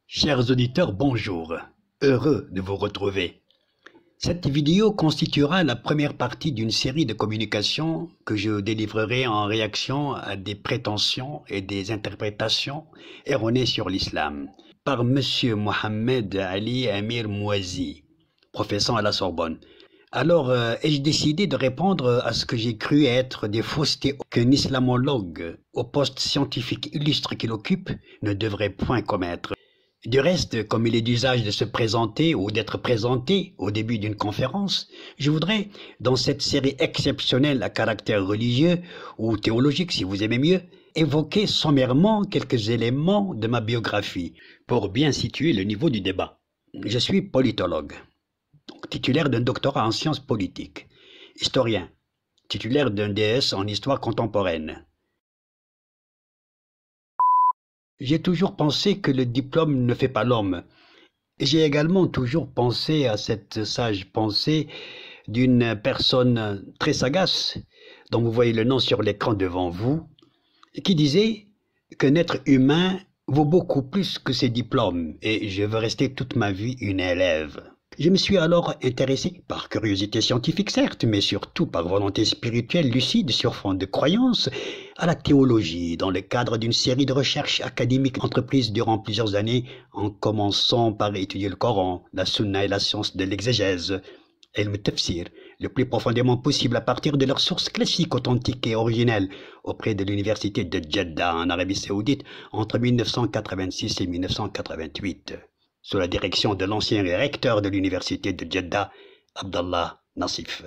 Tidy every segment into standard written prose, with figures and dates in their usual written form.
Chers auditeurs, bonjour. Heureux de vous retrouver. Cette vidéo constituera la première partie d'une série de communications que je délivrerai en réaction à des prétentions et des interprétations erronées sur l'islam par Monsieur Mohamed Ali Amir Mouazi, professant à la Sorbonne. Alors, ai-je décidé de répondre à ce que j'ai cru être des faussetés qu'un islamologue au poste scientifique illustre qu'il occupe ne devrait point commettre. Du reste, comme il est d'usage de se présenter ou d'être présenté au début d'une conférence, je voudrais, dans cette série exceptionnelle à caractère religieux ou théologique si vous aimez mieux, évoquer sommairement quelques éléments de ma biographie pour bien situer le niveau du débat. Je suis politologue, donc titulaire d'un doctorat en sciences politiques, historien, titulaire d'un DS en histoire contemporaine. J'ai toujours pensé que le diplôme ne fait pas l'homme. J'ai également toujours pensé à cette sage pensée d'une personne très sagace, dont vous voyez le nom sur l'écran devant vous, qui disait qu'un être humain vaut beaucoup plus que ses diplômes, et je veux rester toute ma vie une élève. Je me suis alors intéressé, par curiosité scientifique certes, mais surtout par volonté spirituelle lucide sur fond de croyance, à la théologie, dans le cadre d'une série de recherches académiques entreprises durant plusieurs années, en commençant par étudier le Coran, la Sunna et la science de l'exégèse, et le tafsir, le plus profondément possible à partir de leurs sources classiques, authentiques et originelles, auprès de l'université de Jeddah en Arabie Saoudite entre 1986 et 1988. Sous la direction de l'ancien recteur de l'université de Jeddah, Abdallah Nassif.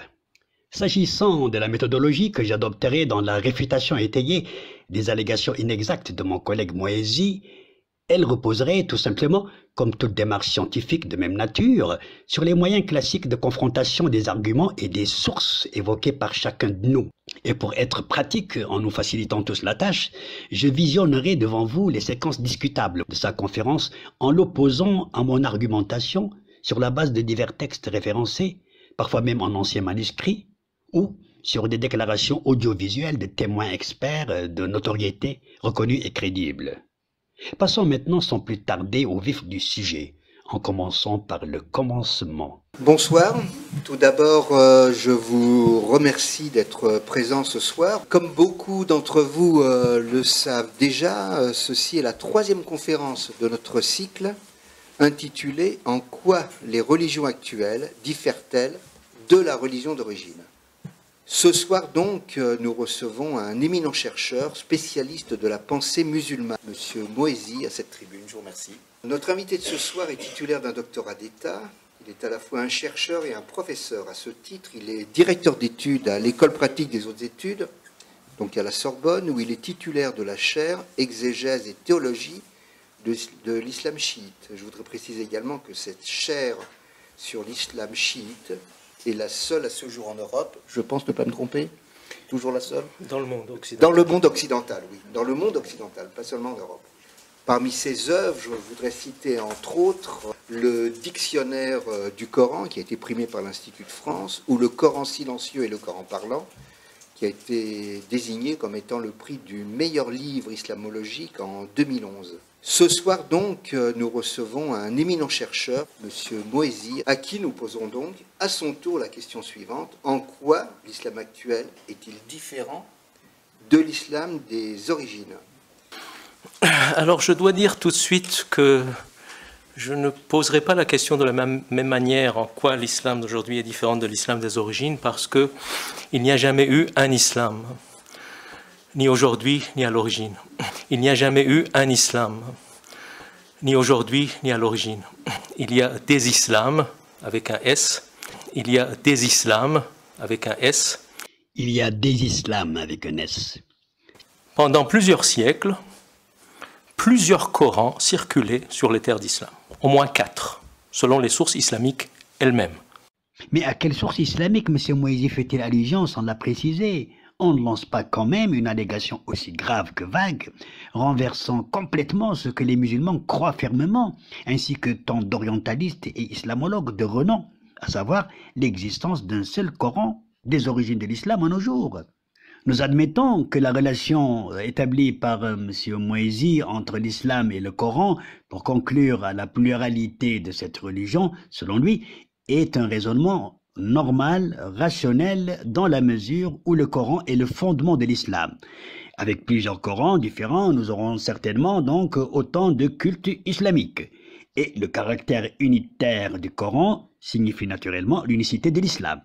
S'agissant de la méthodologie que j'adopterai dans la réfutation étayée des allégations inexactes de mon collègue Mouazi, elle reposerait tout simplement, comme toute démarche scientifique de même nature, sur les moyens classiques de confrontation des arguments et des sources évoquées par chacun de nous. Et pour être pratique, en nous facilitant tous la tâche, je visionnerai devant vous les séquences discutables de sa conférence en l'opposant à mon argumentation sur la base de divers textes référencés, parfois même en anciens manuscrits, ou sur des déclarations audiovisuelles de témoins experts de notoriété reconnus et crédibles. Passons maintenant sans plus tarder au vif du sujet, en commençant par le commencement. Bonsoir. Tout d'abord, je vous remercie d'être présent ce soir. Comme beaucoup d'entre vous le savent déjà, ceci est la troisième conférence de notre cycle intitulée « En quoi les religions actuelles diffèrent-elles de la religion d'origine ?» Ce soir donc, nous recevons un éminent chercheur, spécialiste de la pensée musulmane, M. Mouazi, à cette tribune. Je vous remercie. Notre invité de ce soir est titulaire d'un doctorat d'État. Il est à la fois un chercheur et un professeur. À ce titre, il est directeur d'études à l'École pratique des hautes études, donc à la Sorbonne, où il est titulaire de la chaire Exégèse et théologie de l'islam chiite. Je voudrais préciser également que cette chaire sur l'islam chiite est la seule à ce jour en Europe, je pense ne pas me tromper, toujours la seule. Dans le monde occidental. Dans le monde occidental, oui. Dans le monde occidental, pas seulement en Europe. Parmi ses œuvres, je voudrais citer entre autres le dictionnaire du Coran, qui a été primé par l'Institut de France, ou le Coran silencieux et le Coran parlant, qui a été désigné comme étant le prix du meilleur livre islamologique en 2011. Ce soir donc, nous recevons un éminent chercheur, M. Mouazi, à qui nous posons donc à son tour la question suivante. En quoi l'islam actuel est-il différent de l'islam des origines ? Alors je dois dire tout de suite que je ne poserai pas la question de la même manière en quoi l'islam d'aujourd'hui est différent de l'islam des origines, parce qu'il n'y a jamais eu un islam, ni aujourd'hui ni à l'origine. Il n'y a jamais eu un islam, ni aujourd'hui ni à l'origine. Il y a des islams avec un S, il y a des islams avec un S. Il y a des islams avec un S. Pendant plusieurs siècles, plusieurs Corans circulaient sur les terres d'islam. Au moins 4, selon les sources islamiques elles-mêmes. Mais à quelle source islamique M. Mouazi fait-il allusion sans la préciser ? On ne lance pas quand même une allégation aussi grave que vague, renversant complètement ce que les musulmans croient fermement, ainsi que tant d'orientalistes et islamologues de renom, à savoir l'existence d'un seul Coran des origines de l'islam en nos jours. Nous admettons que la relation établie par M. Moïsi entre l'islam et le Coran pour conclure à la pluralité de cette religion, selon lui, est un raisonnement normal, rationnel, dans la mesure où le Coran est le fondement de l'islam. Avec plusieurs Corans différents, nous aurons certainement donc autant de cultes islamiques. Et le caractère unitaire du Coran signifie naturellement l'unicité de l'islam.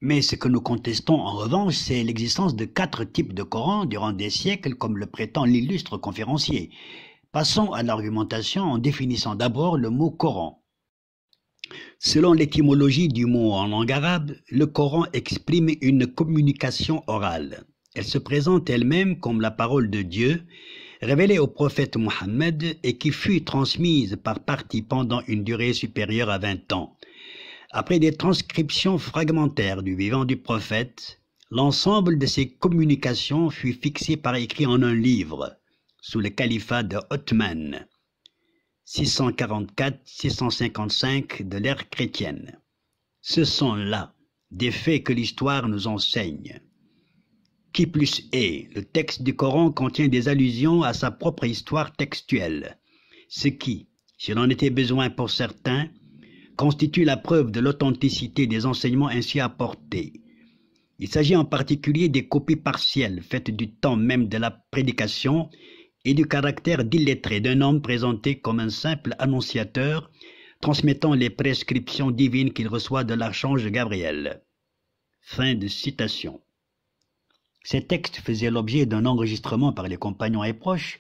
Mais ce que nous contestons en revanche, c'est l'existence de 4 types de Corans durant des siècles, comme le prétend l'illustre conférencier. Passons à l'argumentation en définissant d'abord le mot Coran. Selon l'étymologie du mot en langue arabe, le Coran exprime une communication orale. Elle se présente elle-même comme la parole de Dieu, révélée au prophète Mohammed et qui fut transmise par parties pendant une durée supérieure à 20 ans. Après des transcriptions fragmentaires du vivant du prophète, l'ensemble de ces communications fut fixé par écrit en un livre, sous le califat de Othman, 644-655 de l'ère chrétienne. Ce sont là des faits que l'histoire nous enseigne. Qui plus est, le texte du Coran contient des allusions à sa propre histoire textuelle, ce qui, s'il en était besoin pour certains, constitue la preuve de l'authenticité des enseignements ainsi apportés. Il s'agit en particulier des copies partielles faites du temps même de la prédication et du caractère illettré d'un homme présenté comme un simple annonciateur transmettant les prescriptions divines qu'il reçoit de l'archange Gabriel. Fin de citation. Ces textes faisaient l'objet d'un enregistrement par les compagnons et proches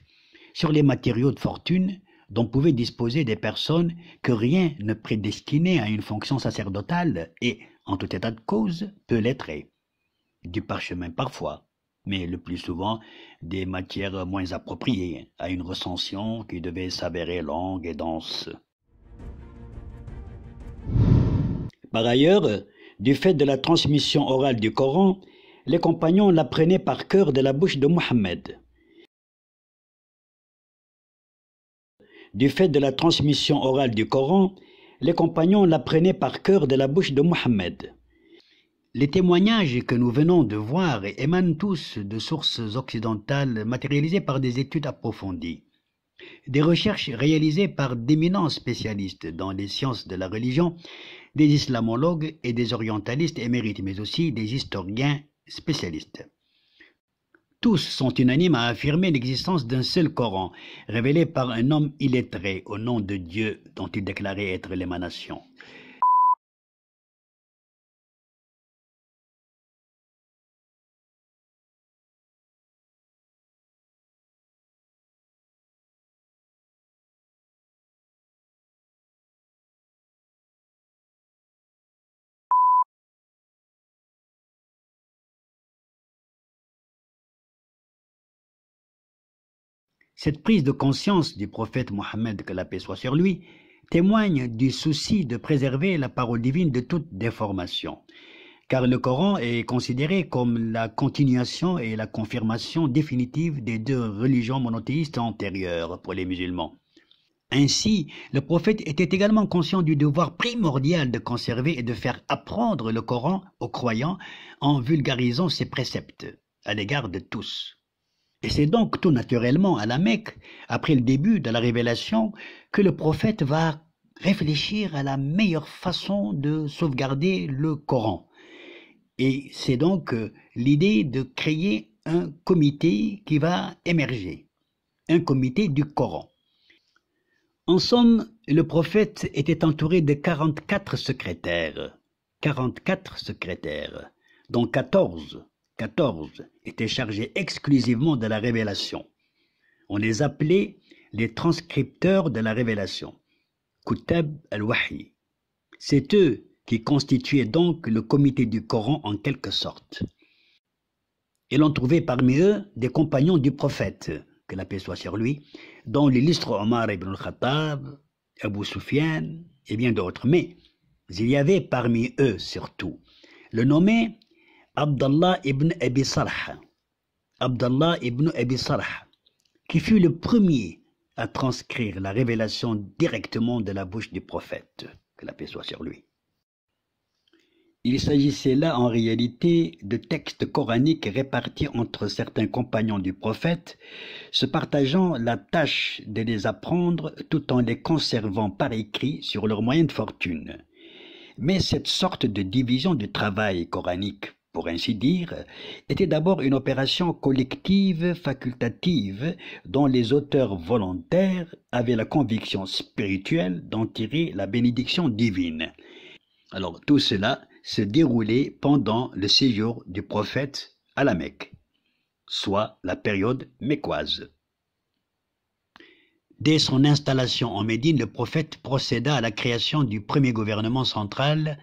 sur les matériaux de fortune dont pouvaient disposer des personnes que rien ne prédestinait à une fonction sacerdotale et, en tout état de cause, peu lettrées. Du parchemin parfois, mais le plus souvent des matières moins appropriées à une recension qui devait s'avérer longue et dense. Par ailleurs, du fait de la transmission orale du Coran, les compagnons l'apprenaient par cœur de la bouche de Mohammed. Du fait de la transmission orale du Coran, les compagnons l'apprenaient par cœur de la bouche de Mohammed. Les témoignages que nous venons de voir émanent tous de sources occidentales matérialisées par des études approfondies. Des recherches réalisées par d'éminents spécialistes dans les sciences de la religion, des islamologues et des orientalistes émérites, mais aussi des historiens spécialistes. Tous sont unanimes à affirmer l'existence d'un seul Coran, révélé par un homme illettré au nom de Dieu dont il déclarait être l'émanation. Cette prise de conscience du prophète Mohammed, que la paix soit sur lui, témoigne du souci de préserver la parole divine de toute déformation, car le Coran est considéré comme la continuation et la confirmation définitive des 2 religions monothéistes antérieures pour les musulmans. Ainsi, le prophète était également conscient du devoir primordial de conserver et de faire apprendre le Coran aux croyants en vulgarisant ses préceptes à l'égard de tous. Et c'est donc tout naturellement à la Mecque, après le début de la révélation, que le prophète va réfléchir à la meilleure façon de sauvegarder le Coran. Et c'est donc l'idée de créer un comité qui va émerger, un comité du Coran. En somme, le prophète était entouré de 44 secrétaires, dont 14 étaient chargés exclusivement de la révélation. On les appelait les transcripteurs de la révélation, Kutab al-Wahi. C'est eux qui constituaient donc le comité du Coran en quelque sorte. Et l'on trouvait parmi eux des compagnons du prophète, que la paix soit sur lui, dont l'illustre Omar ibn al-Khattab, Abu Sufyan et bien d'autres. Mais il y avait parmi eux surtout le nommé Abdallah ibn Abi Sarh, qui fut le premier à transcrire la révélation directement de la bouche du prophète, que la paix soit sur lui. Il s'agissait là en réalité de textes coraniques répartis entre certains compagnons du prophète, se partageant la tâche de les apprendre tout en les conservant par écrit sur leurs moyens de fortune. Mais cette sorte de division du travail coranique, pour ainsi dire, était d'abord une opération collective, facultative, dont les auteurs volontaires avaient la conviction spirituelle d'en tirer la bénédiction divine. Alors tout cela se déroulait pendant le séjour du prophète à la Mecque, soit la période mécoise. Dès son installation en Médine, le prophète procéda à la création du premier gouvernement central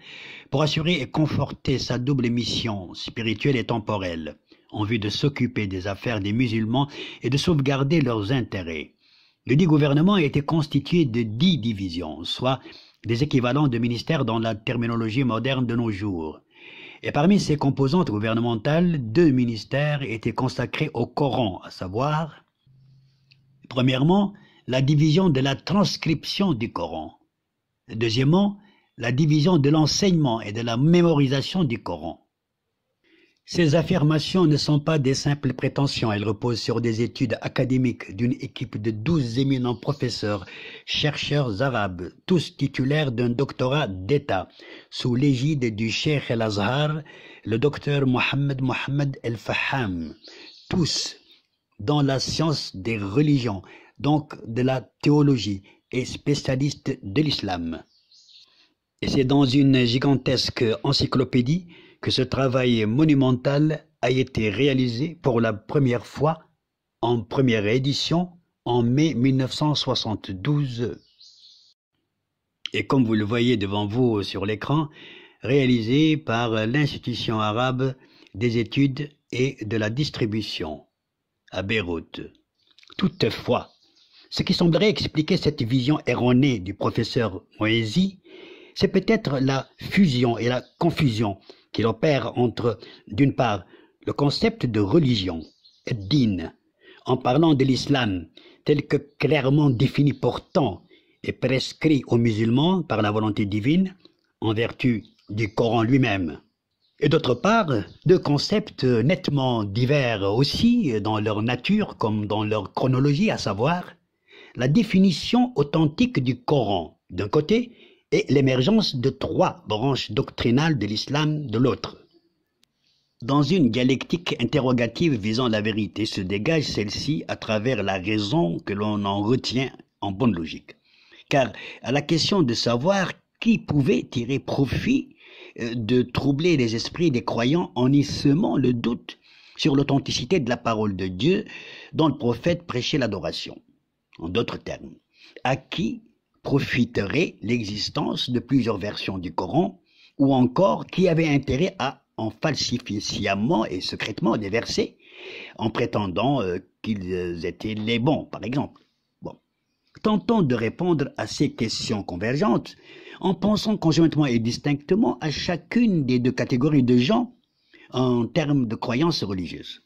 pour assurer et conforter sa double mission spirituelle et temporelle, en vue de s'occuper des affaires des musulmans et de sauvegarder leurs intérêts. Le dit gouvernement a été constitué de 10 divisions, soit des équivalents de ministères dans la terminologie moderne de nos jours. Et parmi ces composantes gouvernementales, 2 ministères étaient consacrés au Coran, à savoir, premièrement, la division de la transcription du Coran. Deuxièmement, la division de l'enseignement et de la mémorisation du Coran. Ces affirmations ne sont pas des simples prétentions, elles reposent sur des études académiques d'une équipe de 12 éminents professeurs, chercheurs arabes, tous titulaires d'un doctorat d'État, sous l'égide du Cheikh El-Azhar, le docteur Mohammed El-Faham, tous dans la science des religions, donc de la théologie, et spécialistes de l'islam. Et c'est dans une gigantesque encyclopédie que ce travail monumental a été réalisé pour la première fois en première édition en mai 1972. Et comme vous le voyez devant vous sur l'écran, réalisé par l'Institution arabe des études et de la distribution à Beyrouth. Toutefois, ce qui semblerait expliquer cette vision erronée du professeur Moési, c'est peut-être la fusion et la confusion qu'il opère entre, d'une part, le concept de religion, din, en parlant de l'islam, tel que clairement défini pourtant et prescrit aux musulmans par la volonté divine, en vertu du Coran lui-même. Et d'autre part, 2 concepts nettement divers aussi dans leur nature comme dans leur chronologie, à savoir la définition authentique du Coran d'un côté et l'émergence de 3 branches doctrinales de l'islam de l'autre. Dans une dialectique interrogative visant la vérité se dégage celle-ci à travers la raison que l'on en retient en bonne logique. Car à la question de savoir qui pouvait tirer profit de troubler les esprits des croyants en y semant le doute sur l'authenticité de la parole de Dieu dont le prophète prêchait l'adoration. En d'autres termes, à qui profiterait l'existence de plusieurs versions du Coran, ou encore qui avait intérêt à en falsifier sciemment et secrètement des versets, en prétendant qu'ils étaient les bons, par exemple. Bon. Tentons de répondre à ces questions convergentes en pensant conjointement et distinctement à chacune des 2 catégories de gens en termes de croyances religieuses.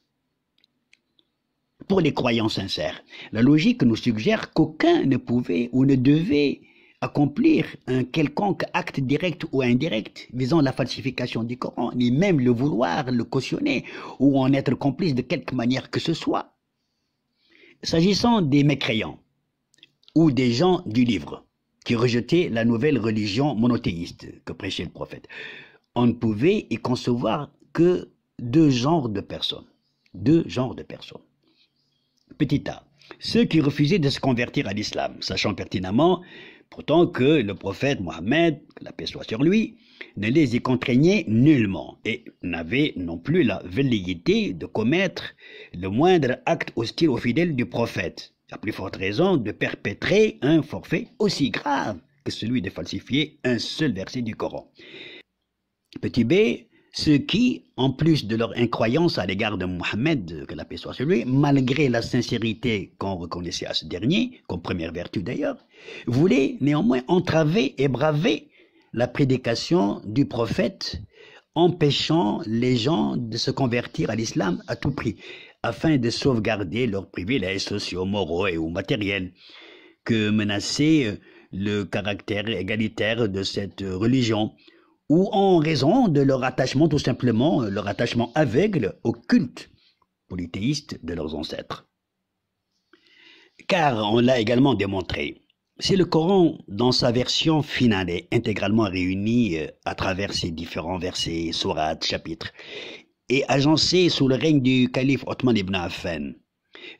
Pour les croyants sincères, la logique nous suggère qu'aucun ne pouvait ou ne devait accomplir un quelconque acte direct ou indirect visant la falsification du Coran, ni même le vouloir, le cautionner ou en être complice de quelque manière que ce soit. S'agissant des mécréants ou des gens du livre qui rejetaient la nouvelle religion monothéiste que prêchait le prophète, on ne pouvait y concevoir que 2 genres de personnes. 2 genres de personnes. Petit a, ceux qui refusaient de se convertir à l'islam, sachant pertinemment pourtant que le prophète Mohammed, que la paix soit sur lui, ne les y contraignait nullement et n'avait non plus la velléité de commettre le moindre acte hostile aux fidèles du prophète, à plus forte raison de perpétrer un forfait aussi grave que celui de falsifier un seul verset du Coran. Petit b, ceux qui, en plus de leur incroyance à l'égard de Mohammed, que la paix soit sur lui, malgré la sincérité qu'on reconnaissait à ce dernier, comme première vertu d'ailleurs, voulaient néanmoins entraver et braver la prédication du prophète, empêchant les gens de se convertir à l'islam à tout prix, afin de sauvegarder leurs privilèges sociaux, moraux et ou matériels, que menaçait le caractère égalitaire de cette religion, ou en raison de leur attachement, tout simplement, leur attachement aveugle au culte polythéiste de leurs ancêtres. Car on l'a également démontré, si le Coran, dans sa version finale, est intégralement réuni à travers ses différents versets, sourates, chapitres, et agencé sous le règne du calife Othman ibn Affan,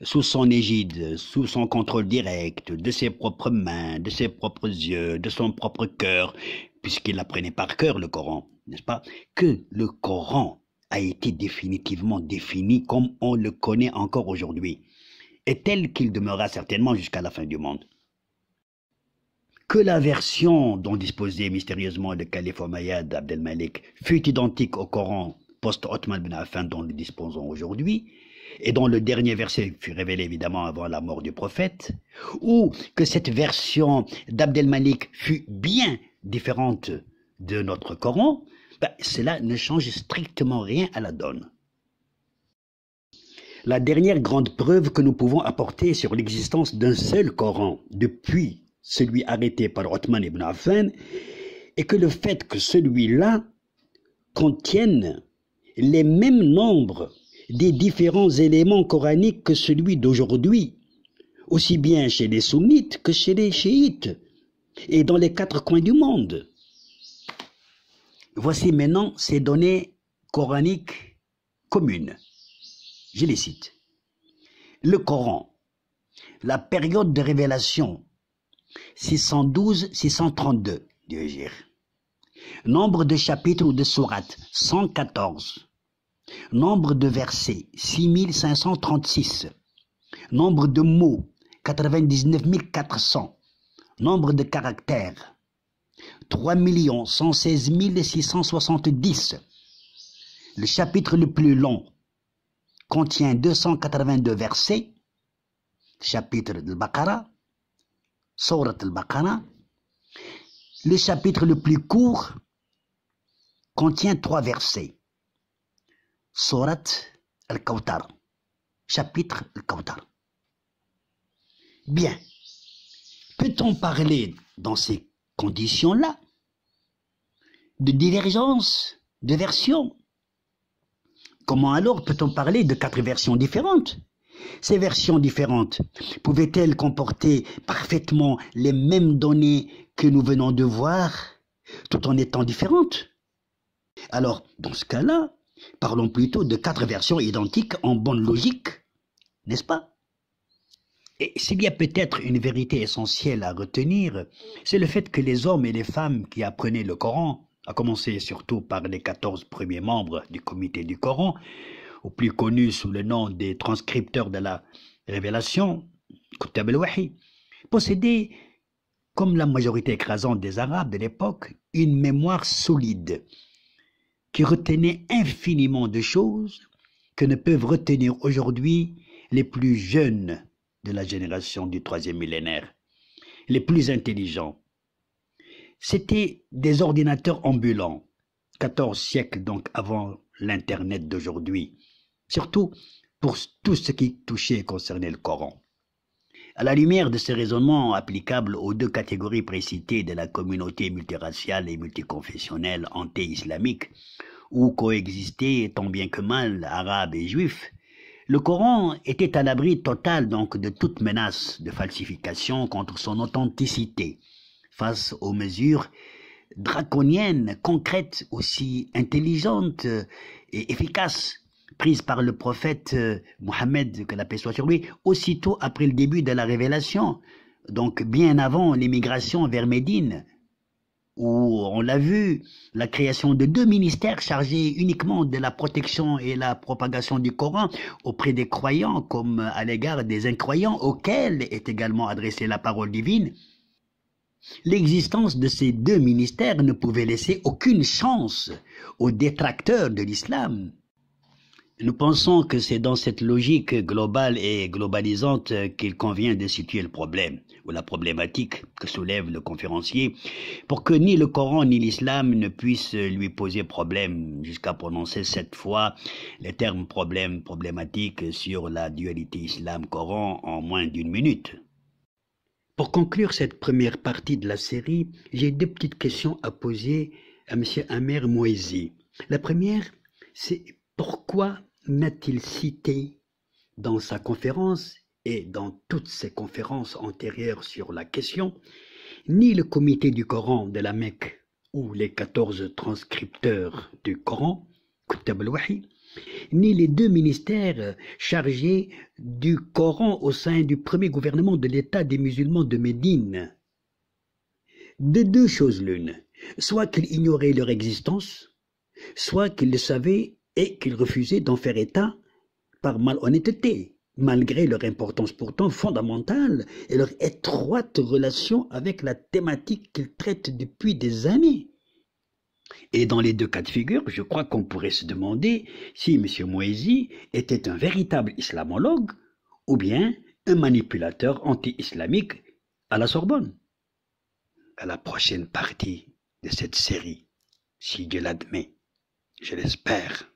sous son égide, sous son contrôle direct, de ses propres mains, de ses propres yeux, de son propre cœur, puisqu'il apprenait par cœur le Coran, n'est-ce pas, que le Coran a été définitivement défini comme on le connaît encore aujourd'hui, et tel qu'il demeurera certainement jusqu'à la fin du monde. Que la version dont disposait mystérieusement le calife Omeyyade Abd el-Malik fut identique au Coran post-Othman ibn Affan dont nous disposons aujourd'hui, et dont le dernier verset fut révélé évidemment avant la mort du prophète, ou que cette version d'Abd el-Malik fut bien différente de notre Coran, cela ne change strictement rien à la donne. La dernière grande preuve que nous pouvons apporter sur l'existence d'un seul Coran depuis celui arrêté par Othman ibn Affan est que le fait que celui-là contienne les mêmes nombres des différents éléments coraniques que celui d'aujourd'hui, aussi bien chez les sunnites que chez les chiites, et dans les 4 coins du monde. Voici maintenant ces données coraniques communes. Je les cite. Le Coran, la période de révélation, 612-632 du Hégire. Nombre de chapitres ou de sourates, 114. Nombre de versets, 6536. Nombre de mots, 99 400. Nombre de caractères, 3 116 670. Le chapitre le plus long contient 282 versets. Chapitre de Baqara, Surat al-Baqara. Le chapitre le plus court contient 3 versets. Surat al-Kawthar, chapitre al-Kawthar. Bien. Peut-on parler dans ces conditions-là de divergence de versions? Comment alors peut-on parler de 4 versions différentes? Ces versions différentes pouvaient-elles comporter parfaitement les mêmes données que nous venons de voir, tout en étant différentes? Alors, dans ce cas-là, parlons plutôt de 4 versions identiques en bonne logique, n'est-ce pas? Et s'il y a peut-être une vérité essentielle à retenir, c'est le fait que les hommes et les femmes qui apprenaient le Coran, à commencer surtout par les 14 premiers membres du comité du Coran, ou plus connus sous le nom des transcripteurs de la révélation, Kutab al-Wahi, possédaient, comme la majorité écrasante des Arabes de l'époque, une mémoire solide, qui retenait infiniment de choses que ne peuvent retenir aujourd'hui les plus jeunes de la génération du 3e millénaire, les plus intelligents. C'étaient des ordinateurs ambulants, 14 siècles donc avant l'Internet d'aujourd'hui, surtout pour tout ce qui touchait et concernait le Coran. À la lumière de ces raisonnements applicables aux 2 catégories précitées de la communauté multiraciale et multiconfessionnelle anté-islamique, où coexistaient tant bien que mal arabes et juifs, le Coran était à l'abri total donc de toute menace de falsification contre son authenticité, face aux mesures draconiennes, concrètes, aussi intelligentes et efficaces, prises par le prophète Mohammed, que la paix soit sur lui, aussitôt après le début de la révélation, donc bien avant l'émigration vers Médine, où on l'a vu, la création de 2 ministères chargés uniquement de la protection et la propagation du Coran auprès des croyants comme à l'égard des incroyants auxquels est également adressée la parole divine. L'existence de ces 2 ministères ne pouvait laisser aucune chance aux détracteurs de l'islam. Nous pensons que c'est dans cette logique globale et globalisante qu'il convient de situer le problème, ou la problématique que soulève le conférencier, pour que ni le Coran ni l'islam ne puissent lui poser problème, jusqu'à prononcer 7 fois les termes problème, problématique sur la dualité islam-Coran en moins d'1 minute. Pour conclure cette première partie de la série, j'ai 2 petites questions à poser à M. Amer Moïsi. La première, c'est pourquoi n'a-t-il cité dans sa conférence et dans toutes ses conférences antérieures sur la question, ni le comité du Coran de la Mecque ou les 14 transcripteurs du Coran, Kutab al-Wahi, ni les 2 ministères chargés du Coran au sein du premier gouvernement de l'État des musulmans de Médine. De 2 choses l'une, soit qu'il ignorait leur existence, soit qu'il le savait et qu'il refusait d'en faire état par malhonnêteté, malgré leur importance pourtant fondamentale et leur étroite relation avec la thématique qu'ils traitent depuis des années. Et dans les 2 cas de figure, je crois qu'on pourrait se demander si M. Moïsi était un véritable islamologue ou bien un manipulateur anti-islamique à la Sorbonne. À la prochaine partie de cette série, si Dieu l'admet, je l'espère.